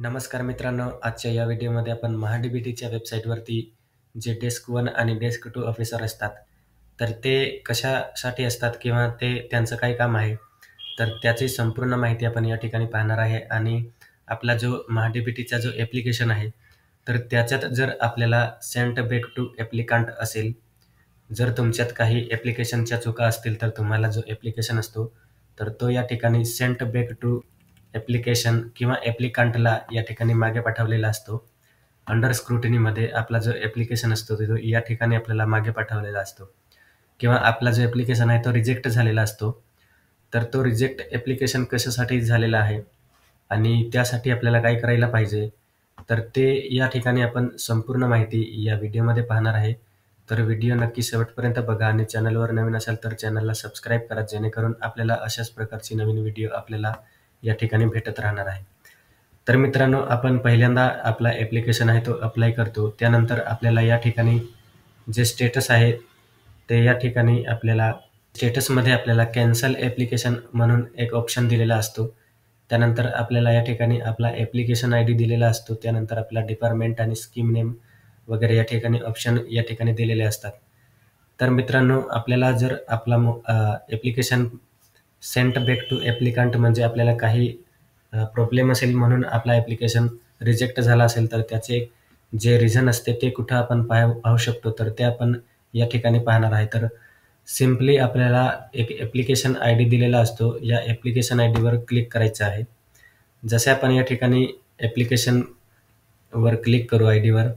नमस्कार मित्रांनो, आजच्या या व्हिडिओमध्ये आपण महाडीबीटीच्या वेबसाईटवरती जे डेस्क 1 आणि डेस्क 2 ऑफिसर असतात, तर ते कशासाठी असतात किंवा ते त्यांचं काय काम आहे, तर त्याची संपूर्ण माहिती आपण या ठिकाणी पाहणार आहे. आणि आपला जो महाडीबीटीचा जो ॲप्लिकेशन आहे, तर त्याच्यात जर आपल्याला सेंट बॅक टू ॲप्लिकंट असेल, जर तुमच्यात काही ॲप्लिकेशनच्या चुका असतील, तर तुम्हाला जो ॲप्लिकेशन असतो, तर तो या ठिकाणी सेंट बॅक टू ॲप्लिकेशन किंवा ॲप्लिकंटला या ठिकाणी मागे पाठवलेला असतो. अंडर स्क्रुटिनीमध्ये आपला जो ॲप्लिकेशन असतो, तो या ठिकाणी आपल्याला मागे पाठवलेला असतो किंवा आपला जो ॲप्लिकेशन आहे, तो रिजेक्ट झालेला असतो. तर तो रिजेक्ट ॲप्लिकेशन कशासाठी झालेला आहे आणि त्यासाठी आपल्याला काय करायला पाहिजे, तर ते या ठिकाणी आपण संपूर्ण माहिती या व्हिडिओमध्ये पाहणार आहे. तर व्हिडिओ नक्की शेवटपर्यंत बघा आणि चॅनलवर नवीन असाल तर चॅनलला सबस्क्राईब करा, जेणेकरून आपल्याला अशाच प्रकारची नवीन व्हिडिओ आपल्याला या ठिकाणी भेटत राहणार आहे. तर मित्रांनो, आपण पहिल्यांदा आपला ॲप्लिकेशन आहे तो अप्लाय करतो. त्यानंतर आपल्याला या ठिकाणी जे स्टेटस आहे, ते या ठिकाणी आपल्याला स्टेटसमध्ये आपल्याला कॅन्सल ॲप्लिकेशन म्हणून एक ऑप्शन दिलेला असतो. त्यानंतर आपल्याला या ठिकाणी आपला ॲप्लिकेशन आयडी दिलेला असतो. त्यानंतर आपला डिपार्टमेंट आणि स्कीम नेम वगैरे या ठिकाणी ऑप्शन या ठिकाणी दिलेले असतात. तर मित्रांनो, आपल्याला जर आपला application sent back to applicant म्हणजे आपल्याला काही प्रॉब्लेम असेल म्हणून आपला ॲप्लिकेशन रिजेक्ट झाला असेल, तर त्याचे जे रिझन असते ते कुठं आपण पाहू शकतो, तर ते आपण या ठिकाणी पाहणार आहे. तर सिम्पली आपल्याला एक ॲप्लिकेशन आयडी दिलेला असतो. या ॲप्लिकेशन आयडीवर क्लिक करायचं आहे. जसे आपण या ठिकाणी ॲप्लिकेशनवर क्लिक करू आयडीवर,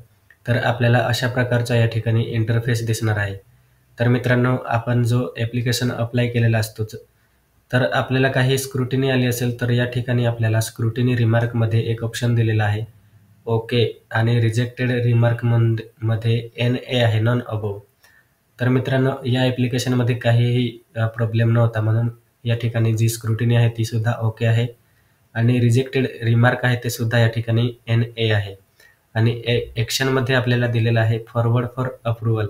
तर आपल्याला अशा प्रकारचा या ठिकाणी इंटरफेस दिसणार आहे. तर मित्रांनो, आपण जो ॲप्लिकेशन अप्लाय केलेला असतो, तर आपल्याला काही स्क्रुटिनी आली असेल, तर या ठिकाणी आपल्याला स्क्रुटिनी रिमार्कमध्ये एक ऑप्शन दिलेला आहे, ओके, आणि रिजेक्टेड रिमार्कमध्ये NA आहे, नॉन अबोव्ह. तर मित्रांनो, या ॲप्लिकेशनमध्ये काहीही प्रॉब्लेम नव्हता, म्हणून या ठिकाणी जी स्क्रुटिनी आहे ती सुद्धा ओके आहे आणि रिजेक्टेड रिमार्क आहे ते सुद्धा या ठिकाणी NA आहे. आणि ॲक्शनमध्ये आपल्याला दिलेलं आहे फॉरवर्ड फॉर अप्रूव्हल.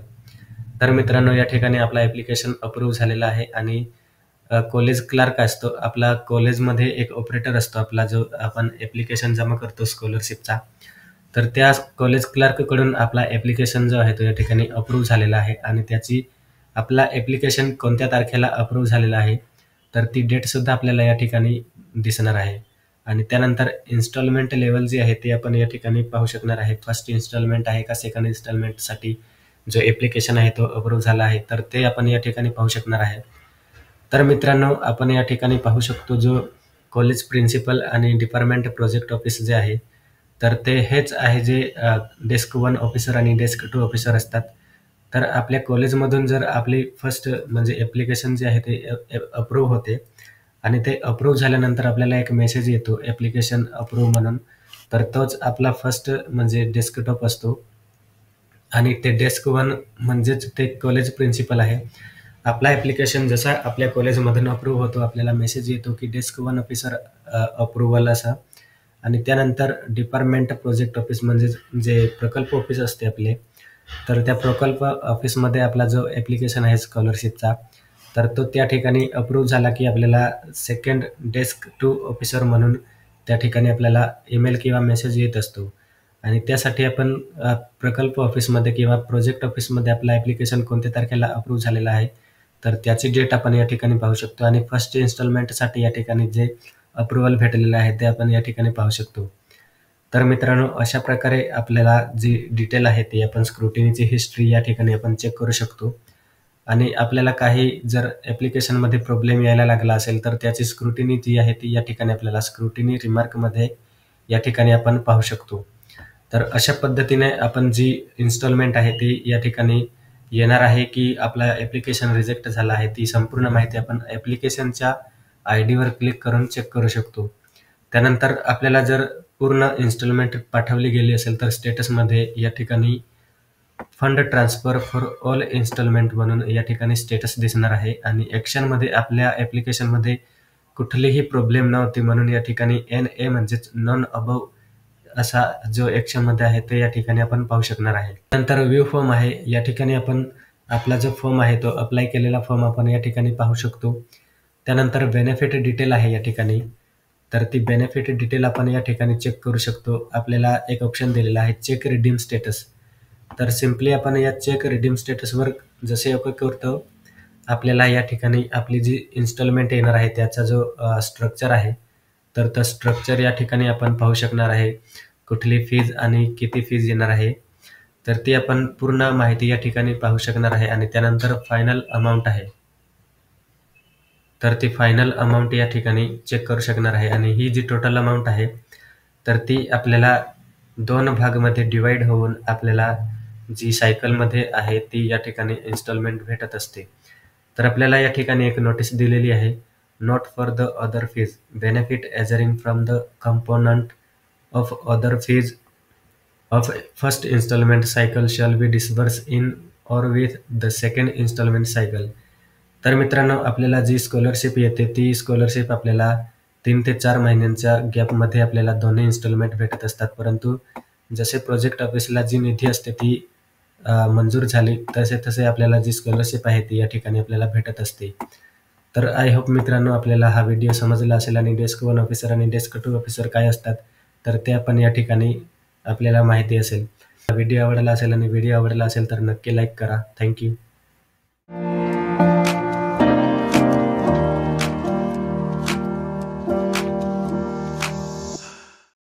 तर मित्रांनो, या ठिकाणी आपला ॲप्लिकेशन अप्रूव्ह झालेला आहे. आणि कॉलेज क्लार्क असतो आपला, कॉलेजमध्ये एक ऑपरेटर असतो आपला, जो आपण ॲप्लिकेशन जमा करतो स्कॉलरशिपचा, तर त्या कॉलेज क्लार्ककडून आपला ॲप्लिकेशन जो आहे तो या ठिकाणी अप्रूव्ह झालेला आहे. आणि त्याची आपला ॲप्लिकेशन कोणत्या तारखेला अप्रूव्ह झालेला आहे, तर ती डेटसुद्धा आपल्याला या ठिकाणी दिसणार आहे. आणि त्यानंतर इन्स्टॉलमेंट लेवल जी आहे ती आपण या ठिकाणी पाहू शकणार आहे. फर्स्ट इन्स्टॉलमेंट आहे का सेकंड इन्स्टॉलमेंटसाठी जो ॲप्लिकेशन आहे तो अप्रूव्ह झाला आहे, तर ते आपण या ठिकाणी पाहू शकणार आहे. तर मित्रांनो, आपण या ठिकाणी पाहू शकतो जो कॉलेज प्रिन्सिपल आणि डिपार्टमेंट प्रोजेक्ट ऑफिस जे आहे, तर ते हेच आहे जे डेस्क 1 ऑफिसर आणि डेस्क 2 ऑफिसर असतात. तर आपल्या कॉलेजमधून जर आपली फर्स्ट म्हणजे ॲप्लिकेशन जे आहे ते अप्रूव्ह होते आणि ते अप्रूव्ह झाल्यानंतर आपल्याला एक मेसेज येतो ॲप्लिकेशन अप्रूव्ह म्हणून, तर तोच आपला फर्स्ट म्हणजे डेस्कटॉप असतो. आणि ते डेस्क 1 म्हणजेच ते कॉलेज प्रिन्सिपल आहे. आपला ॲप्लिकेशन जसा आपल्या कॉलेजमधून अप्रूव्ह होतो, आपल्याला मेसेज येतो की डेस्क 1 ऑफिसर अप्रूव्हल असा. आणि त्यानंतर डिपार्टमेंट प्रोजेक्ट ऑफिस म्हणजे जे प्रकल्प ऑफिस असते आपले, तर त्या प्रकल्प ऑफिसमध्ये आपला जो ॲप्लिकेशन आहे स्कॉलरशिपचा, तर तो त्या ठिकाणी अप्रूव्ह झाला की आपल्याला सेकंड डेस्क 2 ऑफिसर म्हणून त्या ठिकाणी आपल्याला ईमेल किंवा मेसेज येत असतो. आणि त्यासाठी आपण प्रकल्प ऑफिसमध्ये किंवा प्रोजेक्ट ऑफिसमध्ये आपलं ॲप्लिकेशन कोणत्या तारखेला अप्रूव्ह झालेलं आहे, तर त्याची डेट आपण या ठिकाणी पाहू शकतो. आणि फर्स्ट इन्स्टॉलमेंटसाठी या ठिकाणी जे अप्रूव्हल भेटलेलं आहे ते आपण या ठिकाणी पाहू शकतो. तर मित्रांनो, अशा प्रकारे आपल्याला जी डिटेल आहे ती आपण स्क्रुटिनीची हिस्ट्री या ठिकाणी आपण चेक करू शकतो. आणि आपल्याला काही जर ॲप्लिकेशनमध्ये प्रॉब्लेम यायला लागला असेल, तर त्याची स्क्रुटिनी जी आहे ती या ठिकाणी आपल्याला स्क्रुटिनी रिमार्कमध्ये या ठिकाणी आपण पाहू शकतो. तर अशा पद्धतीने आपण जी इन्स्टॉलमेंट आहे ती या ठिकाणी येणार आहे की आपला ॲप्लिकेशन रिजेक्ट झाला आहे, ती संपूर्ण माहिती आपण ॲप्लिकेशनच्या आयडीवर क्लिक करून चेक करू शकतो. त्यानंतर आपल्याला जर पूर्ण इन्स्टॉलमेंट पाठवली गेली असेल, तर स्टेटसमध्ये या ठिकाणी fund transfer for all instalment म्हणून या ठिकाणी स्टेटस दिसणार आहे. आणि ॲक्शनमध्ये आपल्या ॲप्लिकेशनमध्ये कुठलीही प्रॉब्लेम नव्हती, म्हणून या ठिकाणी NA म्हणजेच नॉन अबोव्ह असा जो ॲक्शनमध्ये आहे ते या ठिकाणी आपण पाहू शकणार आहे. नंतर व्ह्यू फॉर्म आहे. या ठिकाणी आपण आपला जो फॉर्म आहे तो अप्लाय केलेला फॉर्म आपण या ठिकाणी पाहू शकतो. त्यानंतर बेनिफिट डिटेल आहे या ठिकाणी. तर ती बेनिफिट डिटेल आपण या ठिकाणी चेक करू शकतो. आपल्याला एक ऑप्शन दिलेला आहे चेक रिडीम स्टेटस. तर सिम्पली आपण या चेक रिडीम स्टेटसवर जसे ओके करतो, आपल्याला या ठिकाणी आपली जी इन्स्टॉलमेंट येणार आहे त्याचा जो स्ट्रक्चर आहे, तर तो स्ट्रक्चर या ठिकाणी आपण पाहू शकणार आहे. कुठली फीज आणि किती फीज येणार आहे, तर ती आपण पूर्ण माहिती या ठिकाणी पाहू शकणार आहे आणि त्यानंतर फायनल अमाउंट आहे. तर ती फायनल अमाउंट या ठिकाणी चेक करू शकणार आहे आणि ही जी टोटल अमाउंट आहे, तर ती आपल्याला 2 भागमध्ये डिव्हाईड होऊन आपल्याला जी सायकलमध्ये आहे ती या ठिकाणी इन्स्टॉलमेंट भेटत असते. तर आपल्याला या ठिकाणी एक नोटीस दिलेली आहे. Not for the other fees benefit accruing from the component of other fees of first instalment cycle shall be disburse in or with the second instalment cycle. तर मित्रांनो, आपल्याला जी स्कॉलरशिप येते ती स्कॉलरशिप आपल्याला 3 ते 4 महिन्यांच्या गॅपमध्ये आपल्याला दोन्ही इन्स्टॉलमेंट भेटत असतात. परंतु जसे प्रोजेक्ट ऑफिसला जी निधी असते ती मंजूर झाली तसे आपल्याला जी स्कॉलरशिप आहे ती या ठिकाणी आपल्याला भेटत असते. तर आय होप मित्रांनो आपल्याला हा व्हिडिओ समजला असेल आणि डेस्क 1 ऑफिसर आणि डेस्क 2 ऑफिसर काय असतात तर ते आपण या ठिकाणी आपल्याला माहिती असेल. व्हिडिओ आवडला असेल तर नक्की लाईक करा. Thank you.